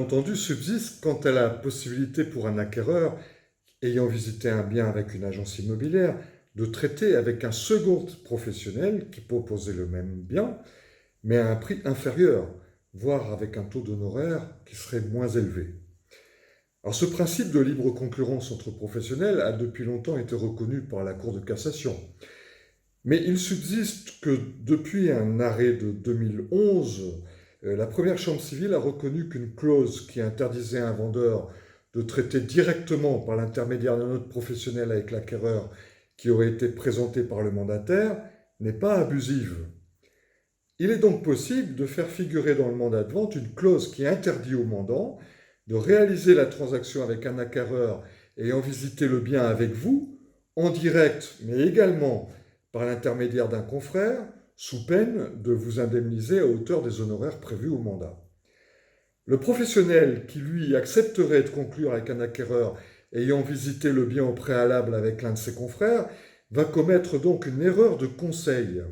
malentendu subsiste quant à la possibilité pour un acquéreur ayant visité un bien avec une agence immobilière de traiter avec un second professionnel qui proposait le même bien, mais à un prix inférieur, voire avec un taux d'honoraire qui serait moins élevé. Alors ce principe de libre concurrence entre professionnels a depuis longtemps été reconnu par la Cour de cassation. Mais il subsiste que depuis un arrêt de 2011, la première chambre civile a reconnu qu'une clause qui interdisait à un vendeur de traiter directement par l'intermédiaire d'un autre professionnel avec l'acquéreur qui aurait été présenté par le mandataire n'est pas abusive. Il est donc possible de faire figurer dans le mandat de vente une clause qui interdit au mandant de réaliser la transaction avec un acquéreur ayant visité le bien avec vous, en direct, mais également par l'intermédiaire d'un confrère, sous peine de vous indemniser à hauteur des honoraires prévus au mandat. Le professionnel qui, lui, accepterait de conclure avec un acquéreur ayant visité le bien au préalable avec l'un de ses confrères va commettre donc une erreur de conseil,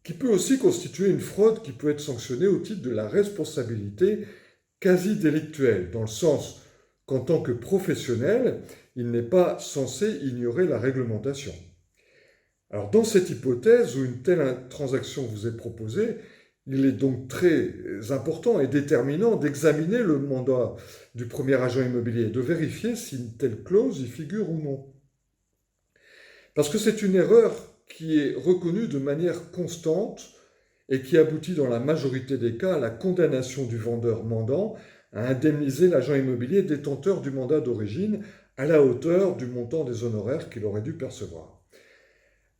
qui peut aussi constituer une fraude qui peut être sanctionnée au titre de la responsabilité quasi délictuelle, dans le sens qu'en tant que professionnel, il n'est pas censé ignorer la réglementation. Alors dans cette hypothèse où une telle transaction vous est proposée, il est donc très important et déterminant d'examiner le mandat du premier agent immobilier et de vérifier si une telle clause y figure ou non. Parce que c'est une erreur qui est reconnue de manière constante et qui aboutit dans la majorité des cas à la condamnation du vendeur mandant à indemniser l'agent immobilier détenteur du mandat d'origine à la hauteur du montant des honoraires qu'il aurait dû percevoir.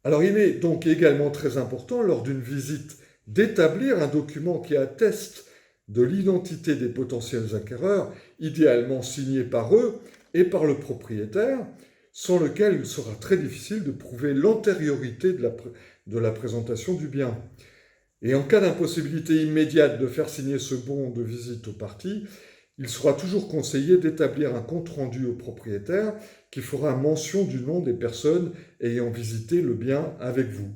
Alors il est donc également très important lors d'une visite d'établir un document qui atteste de l'identité des potentiels acquéreurs, idéalement signé par eux et par le propriétaire, sans lequel il sera très difficile de prouver l'antériorité de la présentation du bien. Et en cas d'impossibilité immédiate de faire signer ce bon de visite aux parties, il sera toujours conseillé d'établir un compte-rendu au propriétaire qui fera mention du nom des personnes ayant visité le bien avec vous.